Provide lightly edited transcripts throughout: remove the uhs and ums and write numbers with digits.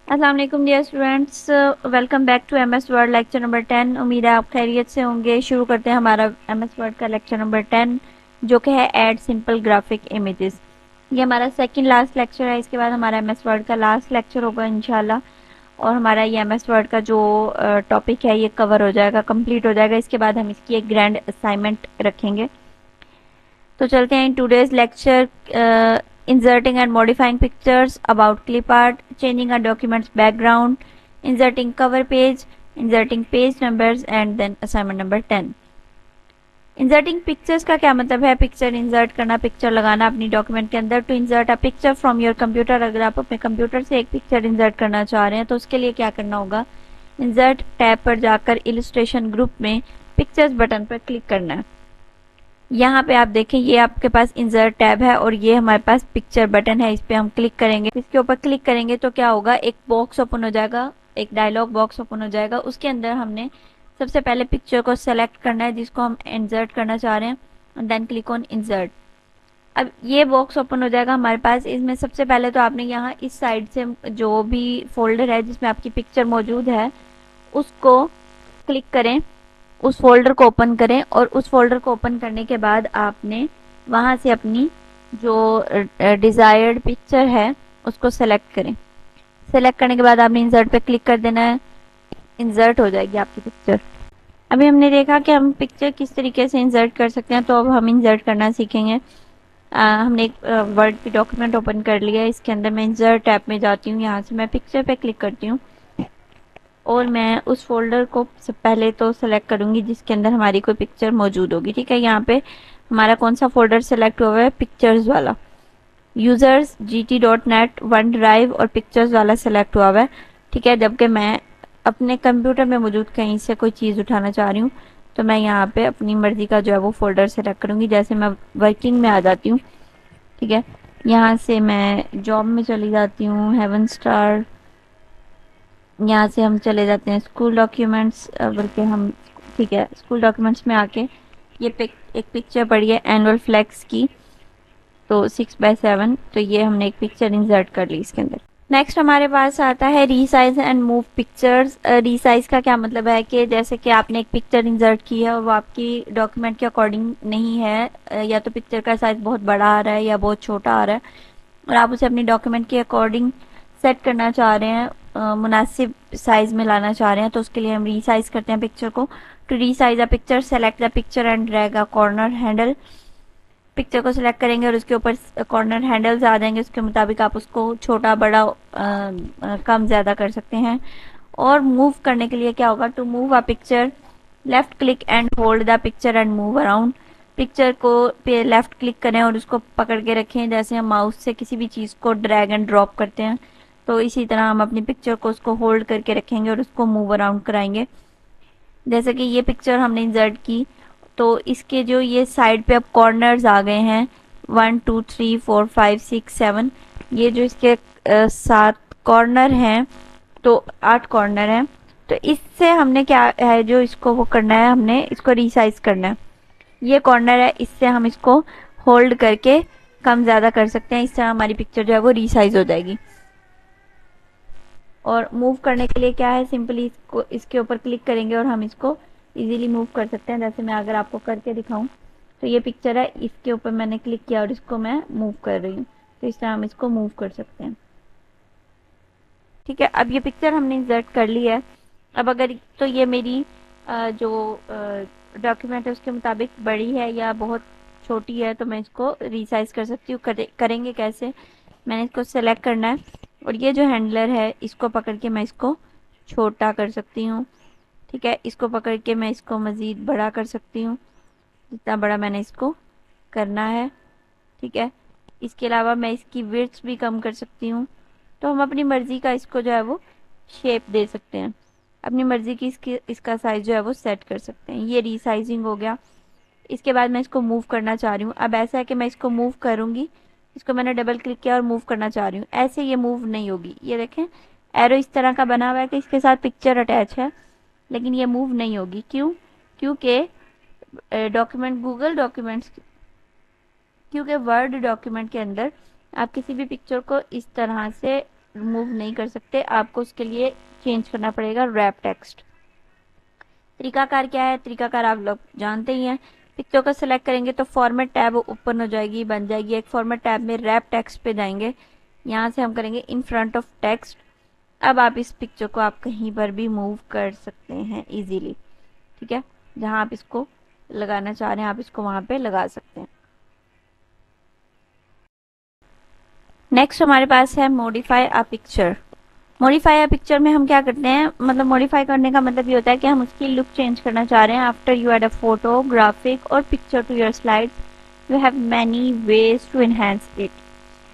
अस्सलाम वालेकुम dear students, welcome back to MS Word lecture number 10। उम्मीद है आप खैरियत से होंगे। शुरू करते हैं हमारा एमएस वर्ड का लेक्चर नंबर 10 जो कि है ऐड सिंपल ग्राफिक इमेजेस। ये हमारा सेकंड लास्ट लेक्चर है। इसके बाद हमारा एमएस वर्ड का लास्ट लेक्चर होगा इंशाल्लाह, और हमारा ये एमएस वर्ड का जो टॉपिक है ये कवर हो जाएगा, कंप्लीट हो जाएगा। इसके बाद हम इसकी एक ग्रैंड असाइनमेंट रखेंगे। तो चलते हैं in today's lecture. inserting and modifying pictures, about clip art, changing a document's background, inserting cover page, inserting page numbers and then assignment number 10। Inserting pictures का क्या मतलब है? पिक्चर इंसर्ट करना, पिक्चर लगाना अपनी डॉक्यूमेंट के अंदर। To insert a picture from your computer, अगर आप अपने कंप्यूटर से एक पिक्चर इंसर्ट करना चाह रहे हैं तो उसके लिए क्या करना होगा? इंसर्ट टैब पर जाकर इलस्ट्रेशन ग्रुप में पिक्चर्स बटन पर क्लिक करना है। यहाँ पे आप देखें ये आपके पास इंसर्ट टैब है और ये हमारे पास पिक्चर बटन है। इस पे हम क्लिक करेंगे। इसके ऊपर क्लिक करेंगे तो क्या होगा? एक बॉक्स ओपन हो जाएगा, एक डायलॉग बॉक्स ओपन हो जाएगा। उसके अंदर हमने सबसे पहले पिक्चर को सेलेक्ट करना है जिसको हम इंसर्ट करना चाह रहे हैं, and then click on insert. अब ये बॉक्स ओपन हो जाएगा हमारे पास। इसमें सबसे पहले तो आपने यहाँ इस साइड से जो भी फोल्डर है जिसमें आपकी पिक्चर मौजूद है उसको क्लिक करें, उस फोल्डर को ओपन करें, और उस फोल्डर को ओपन करने के बाद आपने वहां से अपनी जो डिजायर्ड पिक्चर है उसको सेलेक्ट करें। सेलेक्ट करने के बाद आपने इंसर्ट पे क्लिक कर देना है, इंसर्ट हो जाएगी आपकी पिक्चर। अभी हमने देखा कि हम पिक्चर किस तरीके से इंसर्ट कर सकते हैं, तो अब हम इंसर्ट करना सीखेंगे। हमने एक वर्ड की डॉक्यूमेंट ओपन कर लिया है। इसके अंदर मैं इंसर्ट टैब में जाती हूँ, यहाँ से मैं पिक्चर पे क्लिक करती हूँ और मैं उस फोल्डर को पहले तो सेलेक्ट करूंगी जिसके अंदर हमारी कोई पिक्चर मौजूद होगी। ठीक है, यहाँ पे हमारा कौन सा फोल्डर सेलेक्ट हुआ है? पिक्चर्स वाला। यूजर्स gt.net, वन ड्राइव और पिक्चर्स वाला सेलेक्ट हुआ है। ठीक है, जबकि मैं अपने कंप्यूटर में मौजूद कहीं से कोई चीज़ उठाना चाह रही हूँ तो मैं यहाँ पे अपनी मर्जी का जो है वो फोल्डर सेलेक्ट करूंगी। जैसे मैं वर्किंग में आ जाती हूँ। ठीक है, यहाँ से मैं जॉब में चली जाती हूँ, हेवन स्टार। यहाँ से हम चले जाते हैं स्कूल डॉक्यूमेंट्स, बल्कि हम ठीक है स्कूल डॉक्यूमेंट्स में आके ये एक पिक्चर पड़ी है एनुअल फ्लैग्स की, तो 6x7। तो ये हमने एक पिक्चर इंसर्ट कर ली इसके अंदर। नेक्स्ट हमारे पास आता है resize and move pictures. Resize का क्या मतलब है कि जैसे कि आपने एक पिक्चर इंसर्ट की है और वो आपकी डॉक्यूमेंट के अकॉर्डिंग नहीं है, या तो पिक्चर का साइज बहुत बड़ा आ रहा है या बहुत छोटा आ रहा है, और आप उसे अपनी डॉक्यूमेंट के अकॉर्डिंग सेट करना चाह रहे हैं, मुनासिब साइज में लाना चाह रहे हैं, तो उसके लिए हम रीसाइज करते हैं पिक्चर को। To resize a picture, select the picture and drag a corner handle. Picture को सिलेक्ट करेंगे और उसके ऊपर कॉर्नर हैंडल्स आ जाएंगे, उसके मुताबिक आप उसको छोटा बड़ा कम ज्यादा कर सकते हैं। और मूव करने के लिए क्या होगा? To move a picture, left click and hold the picture and move around. Picture को पे लेफ्ट क्लिक करें और उसको पकड़ के रखें, जैसे हम माउस से किसी भी चीज को ड्रैग एंड ड्रॉप करते हैं, तो इसी तरह हम अपनी पिक्चर को उसको होल्ड करके रखेंगे और उसको मूव अराउंड कराएंगे। जैसे कि ये पिक्चर हमने इंसर्ट की तो इसके जो ये साइड पे अब कॉर्नर्स आ गए हैं, 1 2 3 4 5 6 7, ये जो इसके 7 कॉर्नर हैं, तो 8 कॉर्नर हैं। तो इससे हमने क्या है जो इसको वो करना है, हमने इसको रिसाइज करना है। ये कॉर्नर है, इससे हम इसको होल्ड करके कम ज्यादा कर सकते हैं। इस तरह हमारी पिक्चर जो है वो रिसाइज हो जाएगी। और मूव करने के लिए क्या है? सिंपली इसको इसके ऊपर क्लिक करेंगे और हम इसको इजीली मूव कर सकते हैं। जैसे मैं अगर आपको करके दिखाऊं तो ये पिक्चर है, इसके ऊपर मैंने क्लिक किया और इसको मैं मूव कर रही हूँ, तो इस तरह हम इसको मूव कर सकते हैं। ठीक है, अब ये पिक्चर हमने इंसर्ट कर ली है। अब अगर तो ये मेरी जो डॉक्यूमेंट है उसके मुताबिक बड़ी है या बहुत छोटी है, तो मैं इसको रिसाइज कर सकती हूँ। करेंगे कैसे? मैंने इसको सेलेक्ट करना है और ये जो हैंडलर है इसको पकड़ के मैं इसको छोटा कर सकती हूँ। ठीक है, इसको पकड़ के मैं इसको मज़ीद बड़ा कर सकती हूँ, जितना बड़ा मैंने इसको करना है। ठीक है, इसके अलावा मैं इसकी विड्थ भी कम कर सकती हूँ। तो हम अपनी मर्जी का इसको जो है वो शेप दे सकते हैं, अपनी मर्जी की इसका साइज जो है वो सेट कर सकते हैं। ये रीसाइजिंग हो गया। इसके बाद मैं इसको मूव करना चाह रही हूँ। अब ऐसा है कि मैं इसको मूव करूंगी, इसको मैंने डबल क्लिक किया और मूव करना चाह रही हूँ, ऐसे ये मूव नहीं होगी। ये देखें एरो इस तरह का बना हुआ है कि इसके साथ पिक्चर अटैच है, लेकिन ये मूव नहीं होगी। क्यों? क्योंकि डॉक्यूमेंट गूगल डॉक्यूमेंट्स, क्योंकि वर्ड डॉक्यूमेंट के अंदर आप किसी भी पिक्चर को इस तरह से मूव नहीं कर सकते, आपको उसके लिए चेंज करना पड़ेगा रैप टेक्स्ट। तरीकाकार क्या है, तरीकाकार आप लोग जानते ही हैं। पिक्चर को सिलेक्ट करेंगे तो फॉर्मेट टैब ओपन हो जाएगी, बन जाएगी एक फॉर्मेट टैब में। रैप टेक्स्ट पे जाएंगे, यहाँ से हम करेंगे इन फ्रंट ऑफ टेक्स्ट। अब आप इस पिक्चर को आप कहीं पर भी मूव कर सकते हैं इजीली, ठीक है। जहां आप इसको लगाना चाह रहे हैं आप इसको वहां पे लगा सकते हैं। नेक्स्ट हमारे पास है modify a picture. Modify a picture में हम क्या करते हैं, मतलब मॉडिफाई करने का मतलब ये होता है कि हम उसकी लुक चेंज करना चाह रहे हैं। After you add a photo, graphic और picture to your slides you have many ways to enhance it,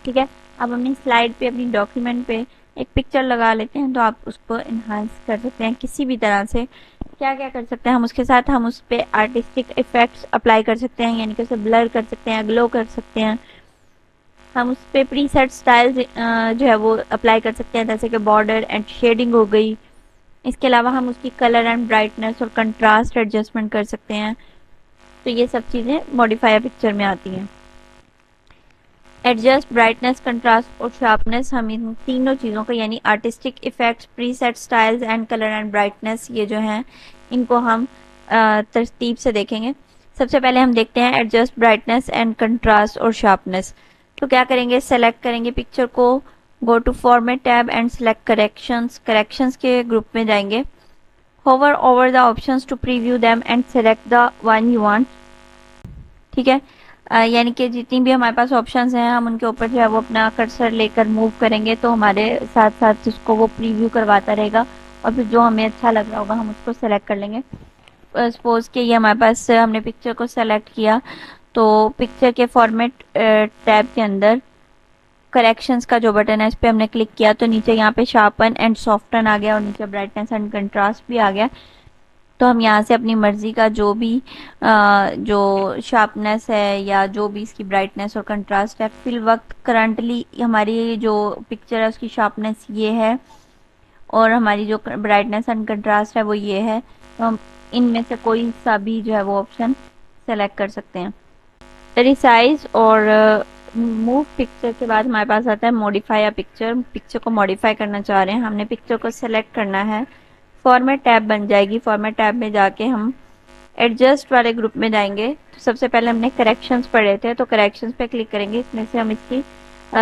ठीक है। आप अपनी स्लाइड पे, अपनी डॉक्यूमेंट पे एक पिक्चर लगा लेते हैं तो आप उसको इन्हांस कर सकते हैं किसी भी तरह से। क्या क्या कर सकते हैं हम उसके साथ, हम उस पर आर्टिस्टिक इफेक्ट्स अप्लाई कर सकते हैं, यानी कि उसे ब्लर कर सकते हैं, ग्लो कर सकते हैं। हम उस पर प्रीसेट स्टाइल जो है वो अप्लाई कर सकते हैं, जैसे कि बॉर्डर एंड शेडिंग हो गई। इसके अलावा हम उसकी कलर एंड ब्राइटनेस और कंट्रास्ट एडजस्टमेंट कर सकते हैं। तो ये सब चीज़ें मॉडिफायर पिक्चर में आती हैं। एडजस्ट ब्राइटनेस, कंट्रास्ट और शार्पनेस, हम इन तीनों चीज़ों को यानी artistic effects, preset styles and colour and brightness, ये जो हैं इनको हम तरतीब से देखेंगे। सबसे पहले हम देखते हैं एडजस्ट ब्राइटनेस एंड कंट्रास्ट और शार्पनेस। तो क्या करेंगे, सेलेक्ट करेंगे पिक्चर को, go to format tab and select corrections. Corrections के ग्रुप में जाएंगे, hover over the options to preview them and select the one you want, ठीक है। यानी कि जितनी भी हमारे पास ऑप्शंस हैं हम उनके ऊपर जो है वो अपना कर्सर लेकर मूव करेंगे तो हमारे साथ साथ उसको वो प्रीव्यू करवाता रहेगा, और फिर जो हमें अच्छा लग रहा होगा हम उसको सेलेक्ट कर लेंगे। सपोज के ये हमारे पास हमने पिक्चर को सेलेक्ट किया, तो पिक्चर के फॉर्मेट टैब के अंदर करेक्शंस का जो बटन है इस पर हमने क्लिक किया तो नीचे यहाँ पे शार्पन एंड सॉफ्टन आ गया और नीचे ब्राइटनेस एंड कंट्रास्ट भी आ गया। तो हम यहाँ से अपनी मर्जी का जो भी जो शार्पनेस है या जो भी इसकी ब्राइटनेस और कंट्रास्ट है, फिल वक्त करंटली हमारी जो पिक्चर है उसकी शार्पनेस ये है और हमारी जो ब्राइटनेस एंड कंट्रास्ट है वो ये है, तो हम इनमें से कोई सा भी जो है वो ऑप्शन सेलेक्ट कर सकते हैं। रिसाइज और मूव पिक्चर के बाद हमारे पास आता है मॉडिफाई या पिक्चर। पिक्चर को मॉडिफाई करना चाह रहे हैं, हमने पिक्चर को सेलेक्ट करना है, फॉर्मेट टैब बन जाएगी। फॉर्मेट टैब में जाके हम एडजस्ट वाले ग्रुप में जाएंगे। तो सबसे पहले हमने करेक्शंस पढ़े थे, तो करेक्शंस पे क्लिक करेंगे। इसमें से हम इसकी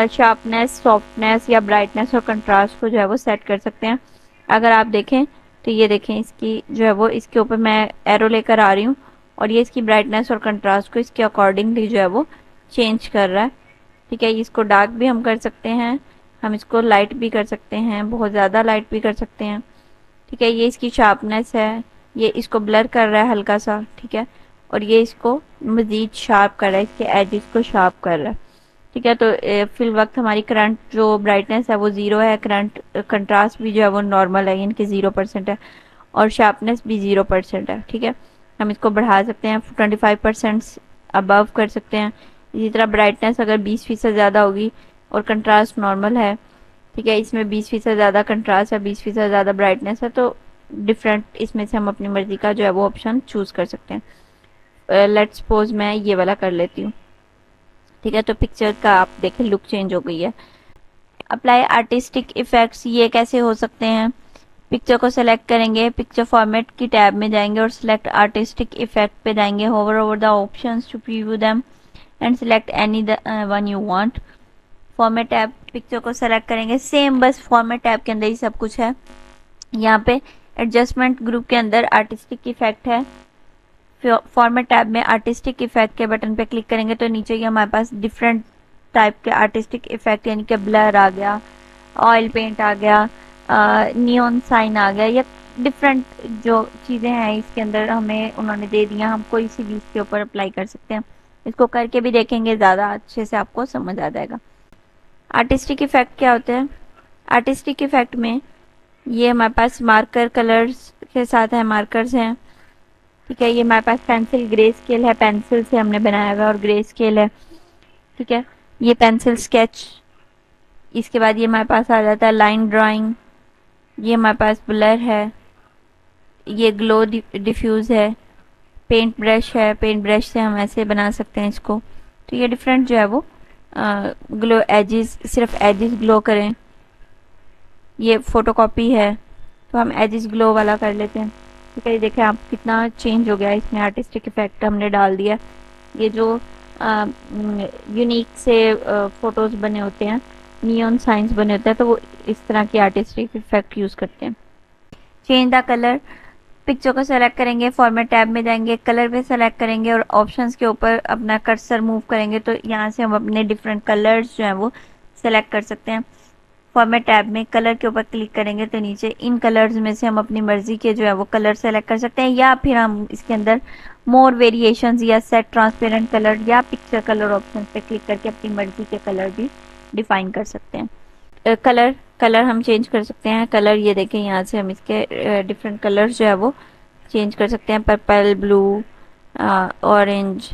शार्पनेस, सॉफ्टनेस या ब्राइटनेस और कंट्रास्ट को जो है वो सेट कर सकते हैं। अगर आप देखें तो ये देखें इसकी जो है वो, इसके ऊपर मैं एरो लेकर आ रही हूँ और ये इसकी ब्राइटनेस और कंट्रास्ट को इसके अकॉर्डिंगली जो है वो चेंज कर रहा है, ठीक है। इसको डार्क भी हम कर सकते हैं, हम इसको लाइट भी कर सकते हैं, बहुत ज़्यादा लाइट भी कर सकते हैं, ठीक है। ये इसकी शार्पनेस है, ये इसको ब्लर कर रहा है हल्का सा, ठीक है। और ये इसको मज़ीद शार्प कर रहा है, इसके एजेस को शार्प कर रहा है, ठीक है। तो फिल वक्त हमारी करंट जो ब्राइटनेस है वो 0 है, करंट कंट्रास्ट भी जो है वो नॉर्मल है, इनके 0% है, और शार्पनेस भी 0% है, ठीक है। हम इसको बढ़ा सकते हैं, 25% अबव कर सकते हैं। इसी तरह ब्राइटनेस अगर 20% ज़्यादा होगी और कंट्रास्ट नॉर्मल है, ठीक है, इसमें 20% ज़्यादा कंट्रास्ट है, 20% ज़्यादा ब्राइटनेस है, तो डिफरेंट इसमें से हम अपनी मर्जी का जो है वो ऑप्शन चूज़ कर सकते हैं। लेट्स सपोज मैं ये वाला कर लेती हूँ, ठीक है। तो पिक्चर का आप देखें लुक चेंज हो गई है। अप्लाई आर्टिस्टिक इफेक्ट्स, ये कैसे हो सकते हैं, पिक्चर को सेलेक्ट करेंगे, पिक्चर फॉर्मेट की टैब में जाएंगे और सिलेक्ट आर्टिस्टिक इफेक्ट पे जाएंगे, hover over the options to preview them and select any one you want. Format tab, picture को सेलेक्ट करेंगे, सेम बस फॉर्मेट टैब के अंदर ही सब कुछ है। यहाँ पे एडजस्टमेंट ग्रुप के अंदर आर्टिस्टिक इफेक्ट है, फॉर्मेट टैब में आर्टिस्टिक इफेक्ट के बटन पे क्लिक करेंगे तो नीचे ही हमारे पास डिफरेंट टाइप के आर्टिस्टिक इफेक्ट यानी कि ब्लर आ गया, ऑयल पेंट आ गया, नियॉन साइन आ गया, या डिफरेंट जो चीज़ें हैं इसके अंदर हमें उन्होंने दे दिया, हम कोई सी भी इसके ऊपर अप्लाई कर सकते हैं। इसको करके भी देखेंगे, ज़्यादा अच्छे से आपको समझ आ जाएगा। आर्टिस्टिक इफेक्ट क्या होते हैं, आर्टिस्टिक इफेक्ट में ये हमारे पास मार्कर कलर्स के साथ है, मार्कर्स हैं, ठीक है। ये हमारे पास पेंसिल ग्रे स्केल है, पेंसिल से हमने बनाया हुआ है और ग्रे स्केल है, ठीक है। ये पेंसिल स्केच, इसके बाद ये हमारे पास आ जाता है लाइन ड्राइंग, ये हमारे पास ब्लर है, ये ग्लो डिफ्यूज है, पेंट ब्रश है, पेंट ब्रश से हम ऐसे बना सकते हैं इसको। तो ये डिफरेंट जो है वो ग्लो एजेस, सिर्फ एजेस ग्लो करें, ये फोटोकॉपी है, तो हम एजिस ग्लो वाला कर लेते हैं। ठीक है, ये देखें आप कितना चेंज हो गया, इसमें आर्टिस्टिक इफेक्ट हमने डाल दिया। ये जो यूनिक से फोटोज बने होते हैं, नियॉन साइंस बने होते हैं, तो वो इस तरह की आर्टिस्टिक इफेक्ट यूज करते हैं। चेंज द कलर, पिक्चर को सेलेक्ट करेंगे, फॉर्मेट टैब में जाएंगे, कलर पे सेलेक्ट करेंगे और ऑप्शंस के ऊपर अपना कर्सर मूव करेंगे, तो यहाँ से हम अपने डिफरेंट कलर्स जो हैं वो सेलेक्ट कर सकते हैं। फॉर्मेट टैब में कलर के ऊपर क्लिक करेंगे तो नीचे इन कलर्स में से हम अपनी मर्जी के जो है वो कलर सेलेक्ट कर सकते हैं, या फिर हम इसके अंदर मोर वेरिएशंस या सेट ट्रांसपेरेंट कलर या पिक्चर कलर ऑप्शन पे क्लिक करके अपनी मर्जी के कलर भी डिफाइन कर सकते हैं। कलर कलर हम चेंज कर सकते हैं। कलर ये देखें, यहाँ से हम इसके डिफरेंट कलर्स जो है वो चेंज कर सकते हैं, पर्पल, ब्लू, ऑरेंज,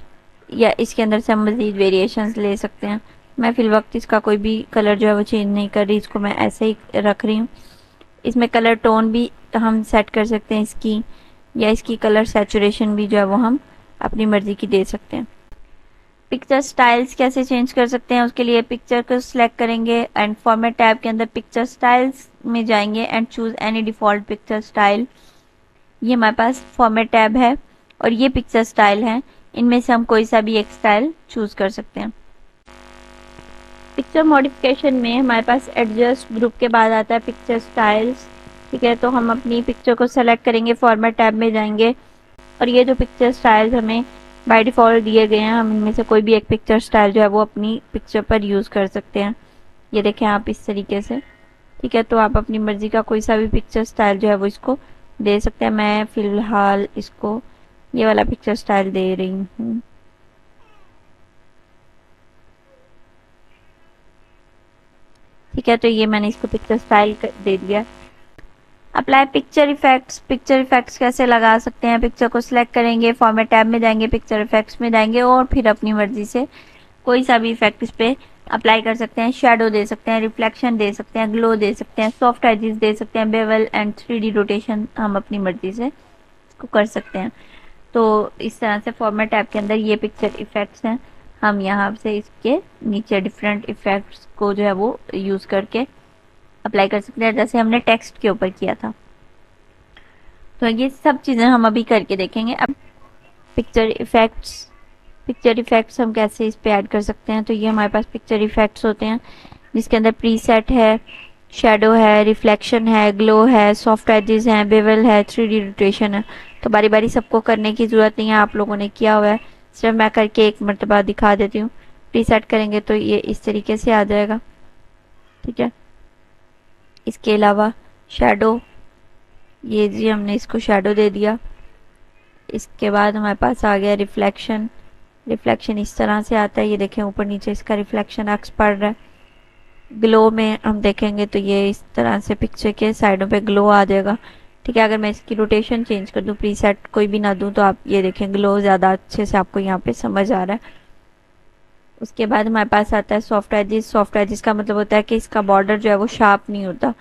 या इसके अंदर से हम मजीद वेरिएशंस ले सकते हैं। मैं फिल वक्त इसका कोई भी कलर जो है वो चेंज नहीं कर रही, इसको मैं ऐसे ही रख रही हूँ। इसमें कलर टोन भी हम सेट कर सकते हैं इसकी, या इसकी कलर सैचुरेशन भी जो है वो हम अपनी मर्जी की दे सकते हैं। पिक्चर स्टाइल्स कैसे चेंज कर सकते हैं, उसके लिए पिक्चर को सिलेक्ट करेंगे एंड फॉर्मेट टैब के अंदर पिक्चर स्टाइल्स में जाएंगे and choose any default picture style. ये हमारे पास फॉर्मेट टैब है और ये पिक्चर स्टाइल है, इनमें से हम कोई सा भी एक स्टाइल चूज कर सकते हैं। पिक्चर मॉडिफिकेशन में हमारे पास एडजस्ट ग्रुप के बाद आता है पिक्चर स्टाइल्स। ठीक है, तो हम अपनी पिक्चर को सेलेक्ट करेंगे, फॉर्मेट टैब में जाएंगे और ये जो पिक्चर स्टाइल्स हमें बाय डिफ़ॉल्ट दिए गए हैं, हम इनमें से कोई भी एक पिक्चर स्टाइल जो है वो अपनी पिक्चर पर यूज़ कर सकते हैं। ये देखें आप इस तरीके से। ठीक है, तो आप अपनी मर्जी का कोई सा भी पिक्चर स्टाइल जो है वो इसको दे सकते हैं। मैं फिलहाल इसको ये वाला पिक्चर स्टाइल दे रही हूँ। ठीक है, तो ये मैंने इसको पिक्चर स्टाइल दे दिया। Apply picture effects, picture effects कैसे लगा सकते हैं, पिक्चर को सिलेक्ट करेंगे, फॉर्मेट टैब में जाएंगे, पिक्चर इफेक्ट्स में जाएंगे और फिर अपनी मर्जी से कोई सा भी इफेक्ट इस पे अप्लाई कर सकते हैं। शेडो दे सकते हैं, रिफ्लेक्शन दे सकते हैं, ग्लो दे सकते हैं, सॉफ्ट एजेस दे सकते हैं, बेवल एंड 3D रोटेशन हम अपनी मर्जी से इसको कर सकते हैं। तो इस तरह से फॉर्मेट टैब के अंदर ये पिक्चर इफेक्ट्स हैं, हम यहाँ से इसके नीचे डिफरेंट इफेक्ट्स को जो है वो यूज़ करके अप्लाई कर सकते हैं, जैसे हमने टेक्स्ट के ऊपर किया था। तो ये सब चीज़ें हम अभी करके देखेंगे। अब पिक्चर इफेक्ट्स, पिक्चर इफेक्ट्स हम कैसे इस पे ऐड कर सकते हैं, तो ये हमारे पास पिक्चर इफेक्ट्स होते हैं जिसके अंदर प्रीसेट है, शेडो है, रिफ्लेक्शन है, ग्लो है, सॉफ्ट एजेस हैं, बेवल है, 3D रोटेशन है। तो बारी बारी सबको करने की ज़रूरत नहीं है, आप लोगों ने किया हुआ है, सिर्फ मैं करके एक मरतबा दिखा देती हूँ। प्रीसेट करेंगे तो ये इस तरीके से आ जाएगा। ठीक है, इसके अलावा शेडो, ये जी हमने इसको शेडो दे दिया। इसके बाद हमारे पास आ गया रिफ्लेक्शन। रिफ्लेक्शन इस तरह से आता है, ये देखें ऊपर नीचे इसका रिफ्लेक्शन अक्स पड़ रहा है। ग्लो में हम देखेंगे तो ये इस तरह से पिक्चर के साइडों पे ग्लो आ जाएगा। ठीक है, अगर मैं इसकी रोटेशन चेंज कर दूं, प्रीसेट कोई भी ना दूं, तो आप ये देखें ग्लो ज़्यादा अच्छे से आपको यहाँ पे समझ आ रहा है। उसके बाद हमारे पास आता है सॉफ्ट एजेस। सॉफ्ट एजेस का मतलब होता है कि इसका बॉर्डर जो है वो शार्प नहीं होता।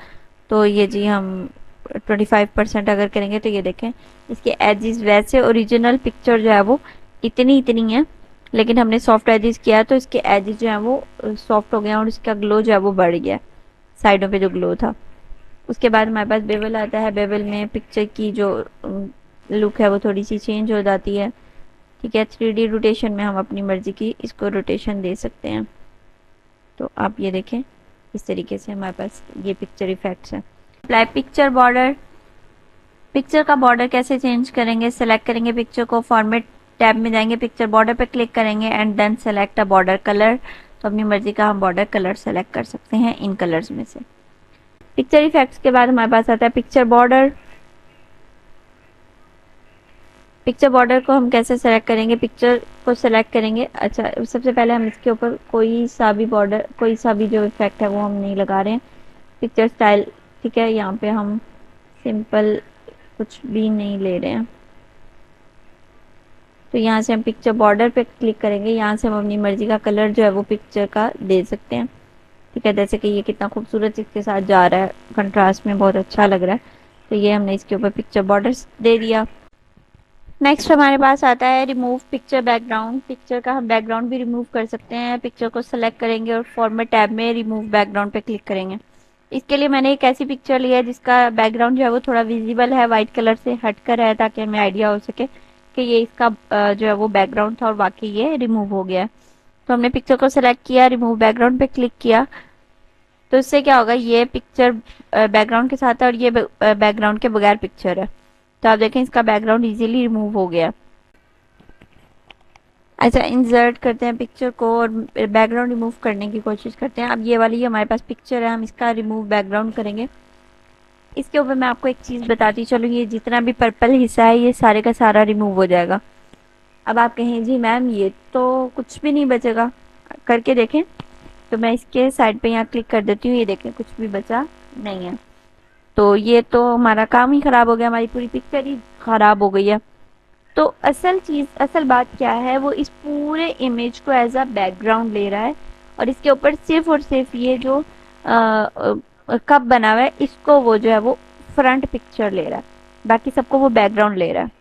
तो ये जी हम 25% अगर करेंगे तो ये देखें इसके एजेस, वैसे ओरिजिनल पिक्चर जो है वो इतनी इतनी है, लेकिन हमने सॉफ्ट एजेस किया तो इसके एजेस जो है वो सॉफ्ट हो गए और इसका ग्लो जो है वो बढ़ गया, साइडों पे जो ग्लो था। उसके बाद हमारे पास बेवल आता है। बेवल में पिक्चर की जो लुक है वो थोड़ी सी चेंज हो जाती है। ठीक है, 3D रोटेशन में हम अपनी मर्जी की इसको रोटेशन दे सकते हैं। तो आप ये देखें इस तरीके से हमारे पास ये पिक्चर इफेक्ट्स हैं। अप्लाई पिक्चर बॉर्डर, पिक्चर का बॉर्डर कैसे चेंज करेंगे, सेलेक्ट करेंगे पिक्चर को, फॉर्मेट टैब में जाएंगे, पिक्चर बॉर्डर पे क्लिक करेंगे and then select a border colour. तो अपनी मर्जी का हम बॉर्डर कलर सेलेक्ट कर सकते हैं इन कलर्स में से। पिक्चर इफेक्ट्स के बाद हमारे पास आता है पिक्चर बॉर्डर। पिक्चर बॉर्डर को हम कैसे सेलेक्ट करेंगे, पिक्चर को सेलेक्ट करेंगे। अच्छा, सबसे पहले हम इसके ऊपर कोई सा भी बॉर्डर, कोई सा भी जो इफेक्ट है वो हम नहीं लगा रहे हैं। पिक्चर स्टाइल, ठीक है, यहाँ पे हम सिंपल कुछ भी नहीं ले रहे हैं। तो यहाँ से हम पिक्चर बॉर्डर पे क्लिक करेंगे, यहाँ से हम अपनी मर्जी का कलर जो है वो पिक्चर का दे सकते हैं। ठीक है, जैसे कि ये कितना खूबसूरत इसके साथ जा रहा है, कंट्रास्ट में बहुत अच्छा लग रहा है। तो ये हमने इसके ऊपर पिक्चर बॉर्डर दे दिया। नेक्स्ट हमारे पास आता है रिमूव पिक्चर बैकग्राउंड। पिक्चर का हम बैकग्राउंड भी रिमूव कर सकते हैं। पिक्चर को सेलेक्ट करेंगे और फॉर्मेट टैब में रिमूव बैकग्राउंड पे क्लिक करेंगे। इसके लिए मैंने एक ऐसी पिक्चर ली है जिसका बैकग्राउंड जो है वो थोड़ा विजिबल है, वाइट कलर से हटकर है, ताकि हमें आइडिया हो सके कि ये इसका जो है वो बैकग्राउंड था और बाकी ये रिमूव हो गया है। तो हमने पिक्चर को सिलेक्ट किया, रिमूव बैकग्राउंड पे क्लिक किया, तो इससे क्या होगा, ये पिक्चर बैकग्राउंड के साथ है और ये बैकग्राउंड के बगैर पिक्चर है। तो आप देखें इसका बैकग्राउंड इजीली रिमूव हो गया। ऐसा इंसर्ट करते हैं पिक्चर को और बैकग्राउंड रिमूव करने की कोशिश करते हैं। अब ये वाली हमारे पास पिक्चर है, हम इसका रिमूव बैकग्राउंड करेंगे। इसके ऊपर मैं आपको एक चीज़ बताती चलूँ, ये जितना भी पर्पल हिस्सा है ये सारे का सारा रिमूव हो जाएगा। अब आप कहें जी मैम ये तो कुछ भी नहीं बचेगा, करके देखें। तो मैं इसके साइड पे यहाँ क्लिक कर देती हूँ, ये देखें कुछ भी बचा नहीं है। तो ये तो हमारा काम ही खराब हो गया, हमारी पूरी पिक्चर ही खराब हो गई है। तो असल बात क्या है, वो इस पूरे इमेज को एज अ बैकग्राउंड ले रहा है और इसके ऊपर सिर्फ और सिर्फ ये जो कप बना हुआ है इसको वो जो है वो फ्रंट पिक्चर ले रहा है, बाकी सबको वो बैकग्राउंड ले रहा है।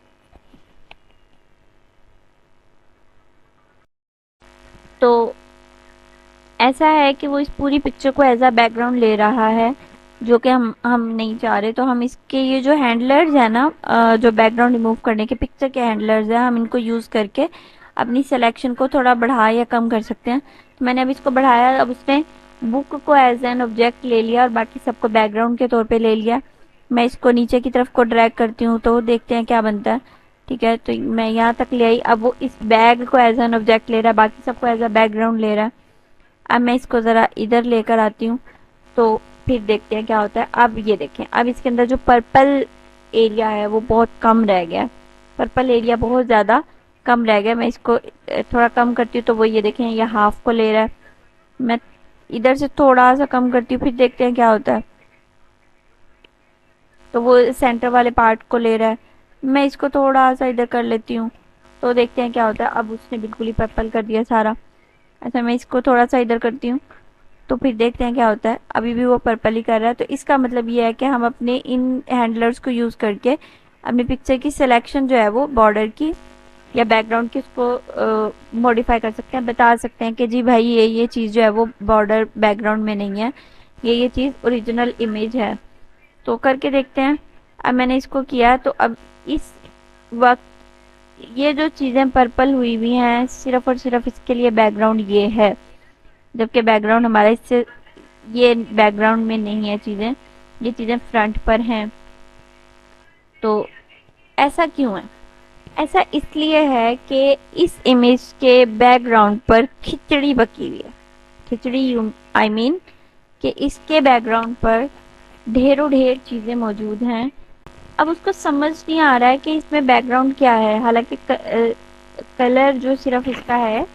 तो ऐसा है कि वो इस पूरी पिक्चर को एज अ बैकग्राउंड ले रहा है, जो कि हम नहीं चाह रहे। तो हम इसके ये जो हैंडलर्स है ना, जो बैकग्राउंड रिमूव करने के पिक्चर के हैंडलर्स हैं, हम इनको यूज़ करके अपनी सिलेक्शन को थोड़ा बढ़ा या कम कर सकते हैं। तो मैंने अब इसको बढ़ाया, अब उसने बुक को एज एन ऑब्जेक्ट ले लिया और बाकी सबको बैकग्राउंड के तौर पे ले लिया। मैं इसको नीचे की तरफ को ड्रैग करती हूँ तो देखते हैं क्या बनता है। ठीक है, तो मैं यहाँ तक ले आई, अब वो इस बैग को एज एन ऑब्जेक्ट ले रहा है, बाकी सबको एज अ बैकग्राउंड ले रहा है। अब मैं इसको ज़रा इधर लेकर आती हूँ तो फिर देखते हैं क्या होता है। अब ये देखें, अब इसके अंदर जो पर्पल एरिया है वो बहुत कम रह गया, पर्पल एरिया बहुत ज़्यादा कम रह गया। मैं इसको थोड़ा कम करती हूँ तो वो ये देखें ये हाफ को ले रहा है। मैं इधर से थोड़ा सा कम करती हूँ, फिर देखते हैं क्या होता है। तो वो सेंटर वाले पार्ट को ले रहा है, मैं इसको थोड़ा सा इधर कर लेती हूँ तो देखते हैं क्या होता है। अब उसने बिल्कुल ही पर्पल कर दिया सारा। अच्छा, मैं इसको थोड़ा सा इधर करती हूँ तो फिर देखते हैं क्या होता है। अभी भी वो पर्पल ही कर रहा है। तो इसका मतलब ये है कि हम अपने इन हैंडलर्स को यूज़ करके अपनी पिक्चर की सिलेक्शन जो है वो बॉर्डर की या बैकग्राउंड की उसको मॉडिफाई कर सकते हैं, बता सकते हैं कि जी भाई ये चीज़ जो है वो बॉर्डर बैकग्राउंड में नहीं है, ये चीज़ ओरिजिनल इमेज है। तो करके देखते हैं। अब मैंने इसको किया तो अब इस वक्त ये जो चीज़ें पर्पल हुई हुई हैं सिर्फ और सिर्फ इसके लिए बैकग्राउंड ये है, जबकि बैकग्राउंड हमारा इससे ये बैकग्राउंड में नहीं है चीज़ें, ये चीज़ें फ्रंट पर हैं। तो ऐसा क्यों है? ऐसा इसलिए है कि इस इमेज के बैकग्राउंड पर खिचड़ी पकी हुई है। खिचड़ी आई मीन कि इसके बैकग्राउंड पर ढेरों ढेर चीज़ें मौजूद हैं। अब उसको समझ नहीं आ रहा है कि इसमें बैकग्राउंड क्या है, हालांकि कलर जो सिर्फ इसका है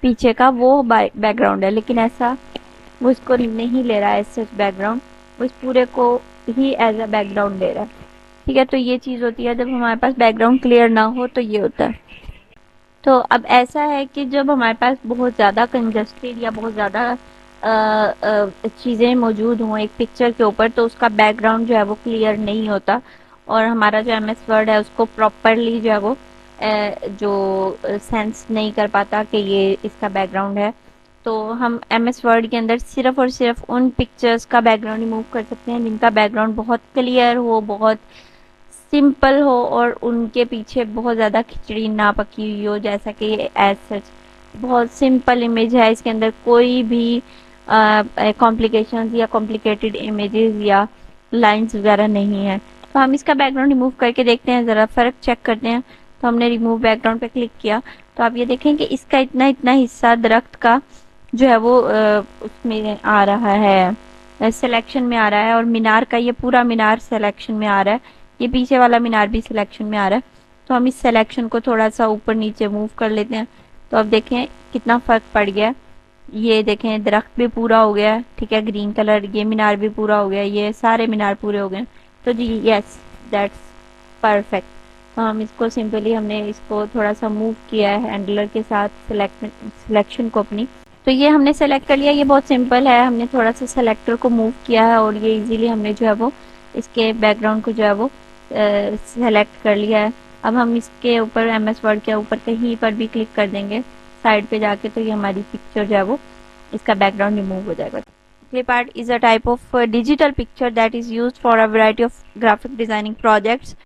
पीछे का वो बैकग्राउंड है, लेकिन ऐसा वो इसको नहीं ले रहा है सच बैकग्राउंड, वो इस पूरे को ही एज अ बैकग्राउंड ले रहा है। ठीक है, तो ये चीज़ होती है जब हमारे पास बैकग्राउंड क्लियर ना हो, तो ये होता है। तो अब ऐसा है कि जब हमारे पास बहुत ज़्यादा कंजस्टेड या बहुत ज़्यादा चीज़ें मौजूद हों एक पिक्चर के ऊपर, तो उसका बैकग्राउंड जो है वो क्लियर नहीं होता और हमारा जो एमएस वर्ड है उसको प्रॉपरली जो है वो जो सेंस नहीं कर पाता कि ये इसका बैकग्राउंड है। तो हम एमएस वर्ड के अंदर सिर्फ और सिर्फ उन पिक्चर्स का बैकग्राउंड रिमूव कर सकते हैं जिनका बैकग्राउंड बहुत क्लियर हो, बहुत सिंपल हो और उनके पीछे बहुत ज़्यादा खिचड़ी ना पकी हुई हो, जैसा कि ये एज सच बहुत सिंपल इमेज है, इसके अंदर कोई भी कॉम्प्लिकेशंस या कॉम्प्लिकेटेड इमेजेस या लाइंस वगैरह नहीं है। तो हम इसका बैकग्राउंड रिमूव करके देखते हैं, ज़रा फ़र्क चेक करते हैं। तो हमने रिमूव बैकग्राउंड पे क्लिक किया तो आप ये देखें कि इसका इतना इतना हिस्सा दरख्त का जो है वो उसमें आ रहा है, सिलेक्शन में आ रहा है, और मीनार का ये पूरा मीनार सिलेक्शन में आ रहा है, ये पीछे वाला मीनार भी सिलेक्शन में आ रहा है। तो हम इस सिलेक्शन को थोड़ा सा ऊपर नीचे मूव कर लेते हैं तो अब देखें कितना फ़र्क पड़ गया। ये देखें दरख्त भी पूरा हो गया, ठीक है, ग्रीन कलर, ये मीनार भी पूरा हो गया, ये सारे मीनार पूरे हो गए। तो जी यस, दैट्स परफेक्ट। तो हम इसको सिंपली हमने इसको थोड़ा सा मूव किया है हैंडलर के साथ सिलेक्शन को अपनी। तो ये हमने सेलेक्ट कर लिया, ये बहुत सिंपल है, हमने थोड़ा सा सेलेक्टर को मूव किया है और ये इजीली हमने जो है वो इसके बैकग्राउंड को जो है वो सेलेक्ट कर लिया है। अब हम इसके ऊपर एमएस वर्ड के ऊपर कहीं पर भी क्लिक कर देंगे साइड पे जाके, तो ये हमारी पिक्चर जो है वो इसका बैकग्राउंड रिमूव हो जाएगा। Clip art is a type of digital picture that is used for a variety of graphic designing projects.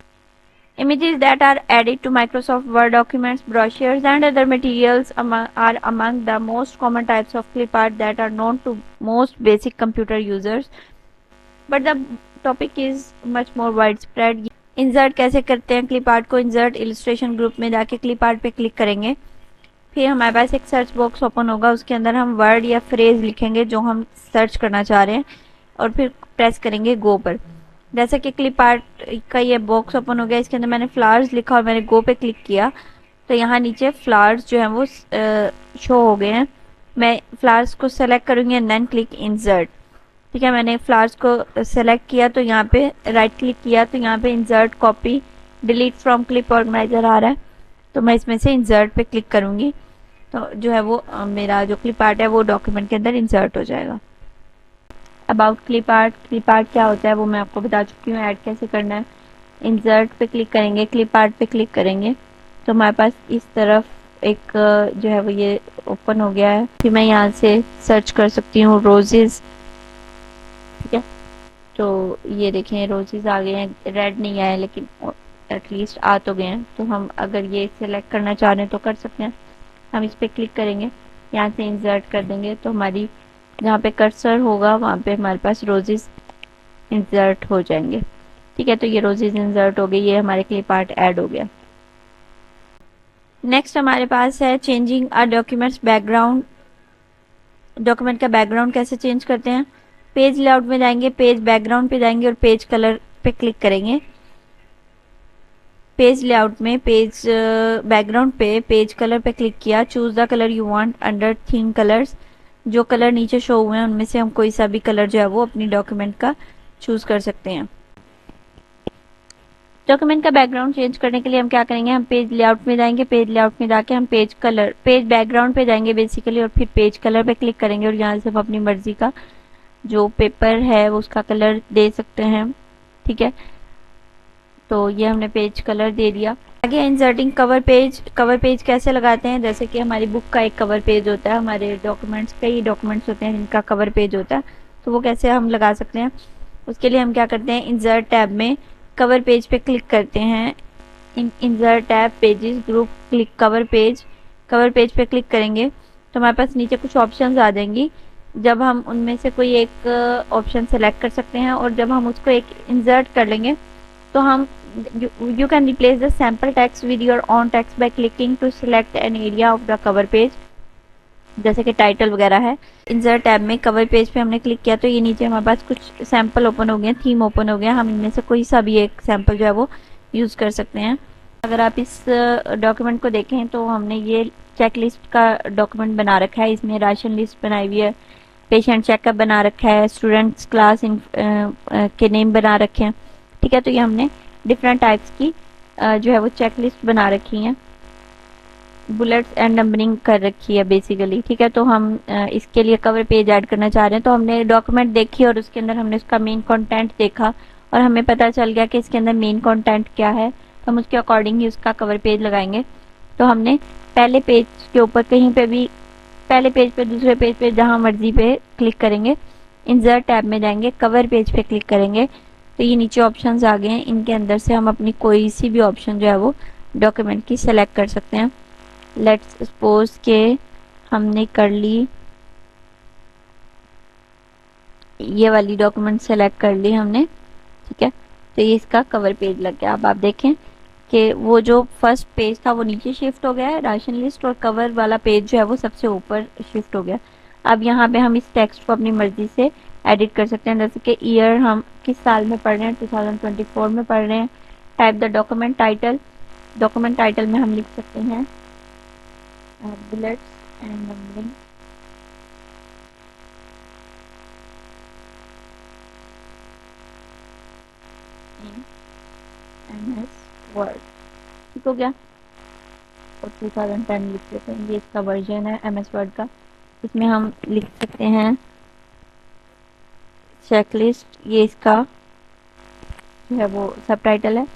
Images that are added to Microsoft Word documents, brochures, and other materials are among the most common types of clip art that are known to most basic computer users. But the topic is much more widespread. Insert कैसे करते हैं clip art को? Insert illustration group में जाके clip art पे click करेंगे, फिर हमारे पास एक सर्च बॉक्स ओपन होगा, उसके अंदर हम वर्ड या फ्रेज लिखेंगे जो हम सर्च करना चाह रहे हैं और फिर प्रेस करेंगे गो पर। जैसे कि क्लिप आर्ट का ये बॉक्स ओपन हो गया, इसके अंदर मैंने फ्लावर्स लिखा और मैंने गो पे क्लिक किया तो यहाँ नीचे फ्लावर्स जो हैं वो शो हो गए हैं। मैं फ्लावर्स को सेलेक्ट करूँगी एंड देन क्लिक इंसर्ट। ठीक है, मैंने फ्लावर्स को सेलेक्ट किया तो यहाँ पे राइट क्लिक किया तो यहाँ पे insert copy delete from clip organizer आ रहा है, तो मैं इसमें से इंसर्ट पे क्लिक करूँगी तो जो है वो मेरा जो क्लिप आर्ट है वो डॉक्यूमेंट के अंदर इंसर्ट हो जाएगा। अबाउट क्लिप आर्ट क्या होता है वो मैं आपको बता चुकी हूँ, ऐड कैसे करना है। इंसर्ट पे क्लिक करेंगे, क्लिप आर्ट पे क्लिक करेंगे तो हमारे पास इस तरफ एक जो है वो ये ओपन हो गया है। फिर मैं यहाँ से सर्च कर सकती हूँ रोजेज। ठीक है, तो ये देखें रोजेज आ गए हैं, रेड नहीं आए लेकिन एटलीस्ट आ तो गए हैं। तो हम अगर ये सिलेक्ट करना चाह रहे हैं तो कर सकते हैं। हम इस पर क्लिक करेंगे, यहाँ से इंसर्ट कर देंगे तो हमारी जहाँ पे कर्सर होगा वहाँ पे हमारे पास रोजेस इंसर्ट हो जाएंगे। ठीक है, तो ये रोजेस इंसर्ट हो गई, ये हमारे क्लिप आर्ट ऐड हो गया। नेक्स्ट हमारे पास है चेंजिंग अ डॉक्यूमेंट्स बैकग्राउंड। डॉक्यूमेंट का बैकग्राउंड कैसे चेंज करते हैं? पेज लेआउट में जाएंगे, पेज बैकग्राउंड पे जाएंगे और पेज कलर पे क्लिक करेंगे। पेज लेआउट में पेज बैकग्राउंड पे पेज कलर पे क्लिक किया, choose the colour you want under theme colours. जो कलर नीचे शो हुए हैं उनमें से हम कोई सा भी कलर जो है वो अपनी डॉक्यूमेंट का चूज कर सकते हैं। डॉक्यूमेंट का बैकग्राउंड चेंज करने के लिए हम क्या करेंगे, हम पेज लेआउट में जाएंगे, पेज लेआउट में जाके हम पेज बैकग्राउंड पे जाएंगे बेसिकली और फिर पेज कलर पे क्लिक करेंगे और यहाँ से हम अपनी मर्जी का जो पेपर है वो उसका कलर दे सकते हैं। ठीक है, तो ये हमने पेज कलर दे दिया। आगे inserting cover page. Cover page कैसे लगाते हैं? जैसे कि हमारी बुक का एक कवर पेज होता है, हमारे डॉक्यूमेंट्स कई डॉक्यूमेंट्स होते हैं जिनका कवर पेज होता है, तो वो कैसे हम लगा सकते हैं? उसके लिए हम क्या करते हैं, इंसर्ट टैब में कवर पेज पे क्लिक करते हैं। Insert tab pages group click cover page पे क्लिक करेंगे तो हमारे पास नीचे कुछ ऑप्शंस आ जाएंगी। जब हम उनमें से कोई एक ऑप्शन सेलेक्ट कर सकते हैं और जब हम उसको एक इंसर्ट कर लेंगे तो हम you can replace the sample text with your own text by clicking to select an area of the cover page, जैसे कि टाइटल वगैरह है। इंसर्ट टैब में कवर पेज पे हमने क्लिक किया तो ये नीचे हमारे पास कुछ सैंपल ओपन हो गए, थीम ओपन हो गया। हम इनमें से कोई सा भी एक सैंपल जो है वो यूज कर सकते हैं। अगर आप इस डॉक्यूमेंट को देखें तो हमने ये चेकलिस्ट का डॉक्यूमेंट बना रखा है, इसमें राशन लिस्ट बनाई हुई है, पेशेंट चेकअप बना रखा है, स्टूडेंट्स क्लास के नेम बना रखे हैं। ठीक है, तो ये हमने डिफरेंट टाइप्स की जो है वो चेकलिस्ट बना रखी हैं, बुलेट्स एंड नंबरिंग कर रखी है बेसिकली। ठीक है, तो हम इसके लिए कवर पेज ऐड करना चाह रहे हैं तो हमने डॉक्यूमेंट देखी और उसके अंदर हमने उसका मेन कंटेंट देखा और हमें पता चल गया कि इसके अंदर मेन कंटेंट क्या है, तो हम उसके अकॉर्डिंग ही उसका कवर पेज लगाएंगे। तो हमने पहले पेज के ऊपर कहीं पे भी, पहले पेज पे, दूसरे पेज पे, जहाँ मर्जी पे क्लिक करेंगे, इंसर्ट टैब में जाएंगे, कवर पेज पे क्लिक करेंगे तो ये नीचे ऑप्शंस आ गए हैं, इनके अंदर से हम अपनी कोई सी भी ऑप्शन जो है वो डॉक्यूमेंट की सेलेक्ट कर सकते हैं। लेट्स सपोज के हमने कर ली ये वाली डॉक्यूमेंट सेलेक्ट कर ली हमने। ठीक है, तो ये इसका कवर पेज लग गया। अब आप देखें कि वो जो फर्स्ट पेज था वो नीचे शिफ्ट हो गया है, राशन लिस्ट, और कवर वाला पेज जो है वो सबसे ऊपर शिफ्ट हो गया। अब यहाँ पे हम इस टेक्स्ट को अपनी मर्जी से एडिट कर सकते हैं, जैसे कि ईयर हम किस साल में पढ़ रहे हैं, 2024 में पढ़ रहे हैं। Type the document title, document title में हम लिख सकते हैं bullets and numbering in MS word. ठीक हो गया, और 2010 लिख देते हैं, ये इसका वर्जन है एमएस वर्ड का। इसमें हम लिख सकते हैं चेकलिस्ट, ये इसका जो है वो सब टाइटल है।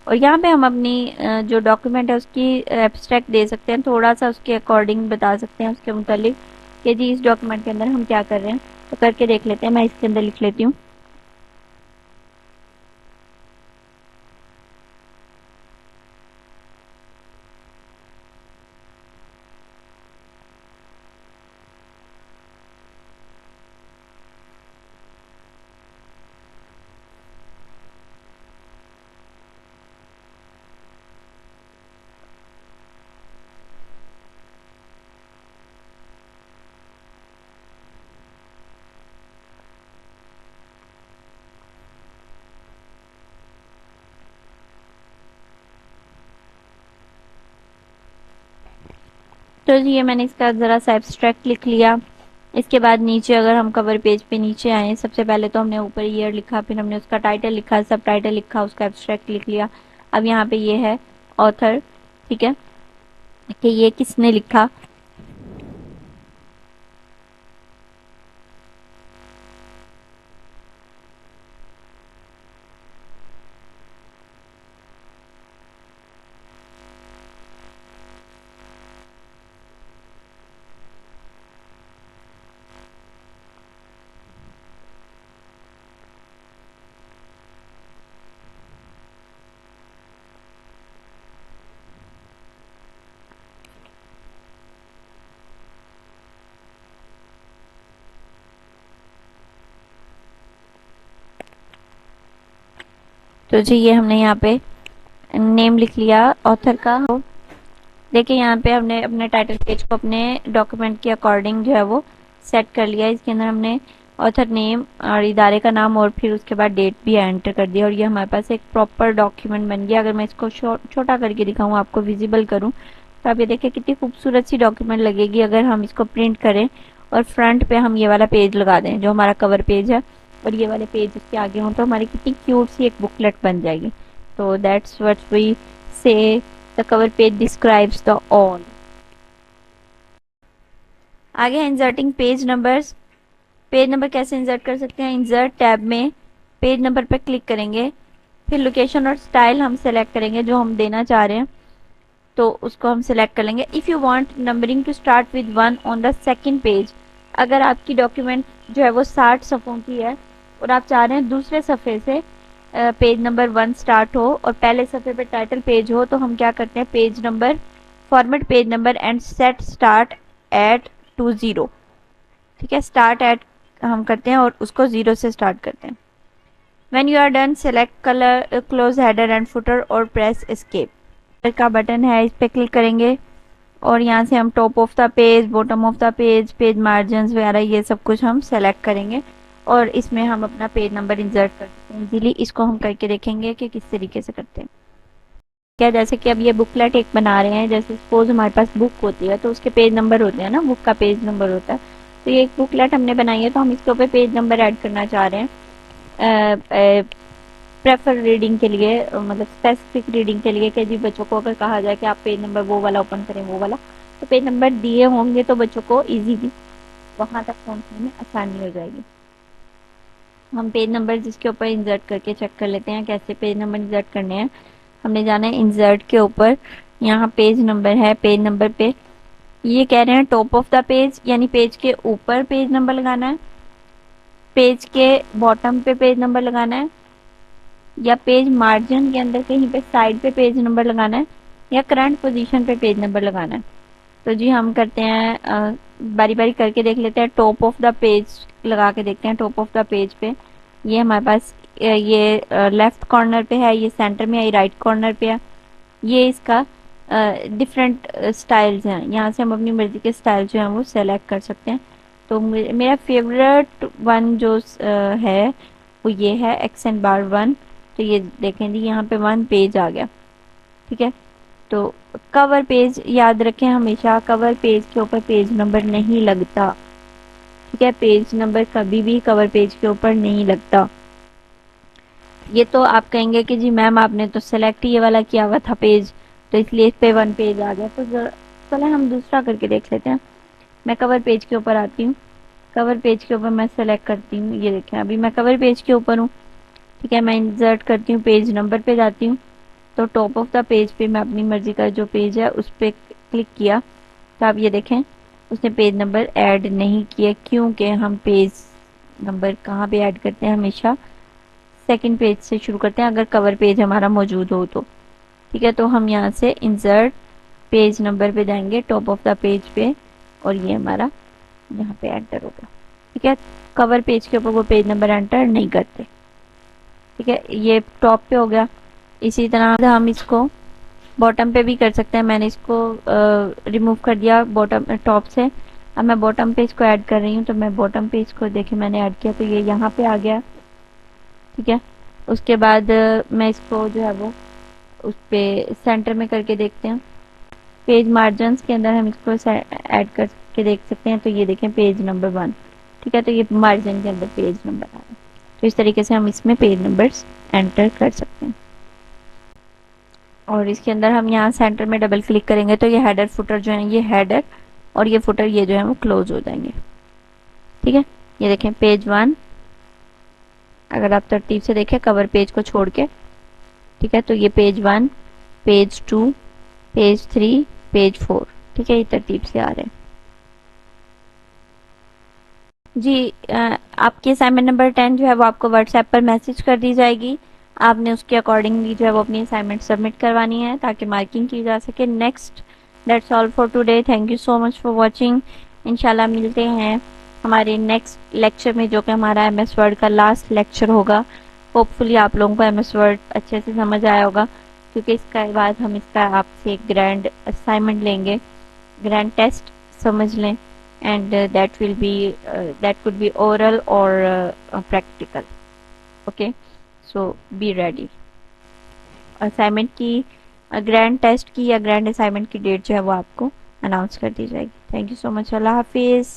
और यहाँ पे हम अपनी जो डॉक्यूमेंट है उसकी एब्स्ट्रैक्ट दे सकते हैं, थोड़ा सा उसके अकॉर्डिंग बता सकते हैं उसके मुतालिक कि जी इस डॉक्यूमेंट के अंदर हम क्या कर रहे हैं। तो करके देख लेते हैं। मैं इसके अंदर लिख लेती हूँ। तो जी ये मैंने इसका ज़रा सा एब्स्ट्रैक्ट लिख लिया। इसके बाद नीचे अगर हम कवर पेज पे नीचे आए, सबसे पहले तो हमने ऊपर ईयर लिखा, फिर हमने उसका टाइटल लिखा, सब टाइटल लिखा, उसका एब्स्ट्रैक्ट लिख लिया। अब यहाँ पे ये है ऑथर, ठीक है, कि ये किसने लिखा। तो जी ये हमने यहाँ पे नेम लिख लिया ऑथर का। देखिए यहाँ पे हमने अपने टाइटल पेज को अपने डॉक्यूमेंट के अकॉर्डिंग जो है वो सेट कर लिया। इसके अंदर हमने ऑथर नेम और इदारे का नाम और फिर उसके बाद डेट भी एंटर कर दिया, और ये हमारे पास एक प्रॉपर डॉक्यूमेंट बन गया। अगर मैं इसको छोटा करके दिखाऊँ, आपको विजिबल करूँ, तो आप ये देखिए कितनी खूबसूरत सी डॉक्यूमेंट लगेगी अगर हम इसको प्रिंट करें और फ्रंट पे हम ये वाला पेज लगा दें जो हमारा कवर पेज है, और ये वाले पेज इसके आगे हों, तो हमारी कितनी क्यूट सी एक बुकलेट बन जाएगी। तो दैट्स व्हाट वी से the cover page describes the all. आगे है inserting page numbers. Page number कैसे इंसर्ट कर सकते हैं? इंसर्ट टैब में पेज नंबर पर क्लिक करेंगे, फिर लोकेशन और स्टाइल हम सेलेक्ट करेंगे जो हम देना चाह रहे हैं, तो उसको हम सिलेक्ट कर लेंगे। If you want numbering to start with 1 on the second page, अगर आपकी डॉक्यूमेंट जो है वो 60 सफ़ों की है और आप चाह रहे हैं दूसरे सफ़े से पेज नंबर 1 स्टार्ट हो और पहले सफ़े पे टाइटल पेज हो, तो हम क्या करते हैं, page number, format page number and set start at to 0। ठीक है, स्टार्ट एट हम करते हैं और उसको 0 से स्टार्ट करते हैं। When you are done select colour close header and footer और प्रेस एस्केप का बटन है, इस पे क्लिक करेंगे और यहाँ से हम top of the page, bottom of the page, page margin वगैरह ये सब कुछ हम सेलेक्ट करेंगे और इसमें हम अपना पेज नंबर इंसर्ट कर सकते हैं इजीली। इसको हम करके देखेंगे कि किस तरीके से करते हैं। क्या, जैसे कि अब ये बुकलेट एक बना रहे हैं, जैसे सपोज हमारे पास बुक होती है तो उसके पेज नंबर होते हैं ना, बुक का पेज नंबर होता है। तो ये एक बुकलेट हमने बनाई है तो हम इसके ऊपर पेज नंबर ऐड करना चाह रहे हैं प्रेफर रीडिंग के लिए, मतलब स्पेसिफिक रीडिंग के लिए, कि जी बच्चों को अगर कहा जाए कि आप पेज नंबर वो वाला ओपन करें, वो वाला, तो पेज नंबर दिए होंगे तो बच्चों को इजीली वहां तक पहुंचने में आसानी हो जाएगी। हम पेज नंबर जिसके ऊपर इंसर्ट करके चेक कर लेते हैं कैसे पेज नंबर इंसर्ट करने हैं। हमने जाना है इंसर्ट के ऊपर, यहाँ पेज नंबर है, पेज नंबर पे ये कह रहे हैं टॉप ऑफ द पेज, यानी पेज के ऊपर पेज नंबर लगाना है, पेज के बॉटम पे पेज नंबर लगाना है, या पेज मार्जिन के अंदर कहीं पे साइड पे पेज नंबर लगाना है, या करंट पोजीशन पे पेज नंबर लगाना है। तो जी हम करते हैं, बारी बारी करके देख लेते हैं। टॉप ऑफ द पेज लगा के देखते हैं। टॉप ऑफ द पेज पे ये हमारे पास ये लेफ्ट कॉर्नर पे है, ये सेंटर में है, ये राइट कॉर्नर पे है। ये इसका डिफरेंट स्टाइल्स हैं, यहाँ से हम अपनी मर्जी के स्टाइल जो हैं वो सेलेक्ट कर सकते हैं। तो मेरा फेवरेट वन जो है वो ये है एक्सेंट बार 1। तो ये देखें जी यहाँ पे 1 पेज आ गया। ठीक है, तो कवर पेज याद रखें, हमेशा कवर पेज के ऊपर पेज नंबर नहीं लगता। ठीक है, पेज नंबर कभी भी कवर पेज के ऊपर नहीं लगता। ये तो आप कहेंगे कि जी मैम आपने तो सेलेक्ट ये वाला किया हुआ था पेज, तो इसलिए इस पे 1 पेज आ गया। तो चले हम दूसरा करके देख लेते हैं। मैं कवर पेज के ऊपर आती हूँ, कवर पेज के ऊपर मैं सेलेक्ट करती हूँ, ये देखें अभी मैं कवर पेज के ऊपर हूँ। ठीक है, मैं इंसर्ट करती हूँ, पेज नंबर पे जाती हूँ, तो टॉप ऑफ द पेज पे मैं अपनी मर्जी का जो पेज है उस पर क्लिक किया, तो आप ये देखें उसने पेज नंबर ऐड नहीं किया, क्योंकि हम पेज नंबर कहाँ पे ऐड करते हैं, हमेशा सेकंड पेज से शुरू करते हैं अगर कवर पेज हमारा मौजूद हो तो। ठीक है, तो हम यहाँ से इंसर्ट पेज नंबर पे जाएंगे, टॉप ऑफ द पेज पे, और ये हमारा यहाँ पे एंटर होगा। ठीक है, कवर पेज के ऊपर वो पेज नंबर एंटर नहीं करते। ठीक है, ये टॉप पे हो गया। इसी तरह हम इसको बॉटम पे भी कर सकते हैं। मैंने इसको रिमूव कर दिया बॉटम टॉप से। अब मैं बॉटम पे इसको ऐड कर रही हूँ, तो मैं बॉटम पे इसको देखिए मैंने ऐड किया तो ये यहाँ पे आ गया। ठीक है, उसके बाद मैं इसको जो है वो उस पे सेंटर में करके देखते हैं। पेज मार्जिन्स के अंदर हम इसको ऐड करके देख सकते हैं, तो ये देखें पेज नंबर 1। ठीक है, तो ये मार्जिन के अंदर पेज नंबर आ रहा है। तो इस तरीके से हम इसमें पेज नंबर्स एंटर कर सकते हैं। और इसके अंदर हम यहाँ सेंटर में डबल क्लिक करेंगे तो ये हेडर फुटर जो है, ये हेडर और ये फुटर ये जो है वो क्लोज हो जाएंगे। ठीक है, ये देखें पेज 1, अगर आप तरतीब से देखें कवर पेज को छोड़ के। ठीक है, तो ये पेज 1, पेज 2, पेज 3, पेज 4। ठीक है, ये तरतीब से आ रहे हैं जी। आपकी असाइनमेंट नंबर 10 जो है वो आपको व्हाट्सएप पर मैसेज कर दी जाएगी। आपने उसके अकॉर्डिंगली जो है वो अपनी असाइनमेंट सबमिट करवानी है ताकि मार्किंग की जा सके। Next, that's all for today. Thank you so much for watching. इंशाल्लाह मिलते हैं हमारे नेक्स्ट लेक्चर में, जो कि हमारा एमएस वर्ड का लास्ट लेक्चर होगा। होपफुली आप लोगों को एमएस वर्ड अच्छे से समझ आया होगा, क्योंकि इसके बाद हम इसका आपसे एक ग्रैंड असाइनमेंट लेंगे, ग्रैंड टेस्ट समझ लें। And that could be oral or practical. Okay, so be ready. Assignment की ग्रैंड टेस्ट की या ग्रैंड असाइनमेंट की डेट जो है वो आपको अनाउंस कर दी जाएगी। Thank you so much. अल्लाह हाफिज़।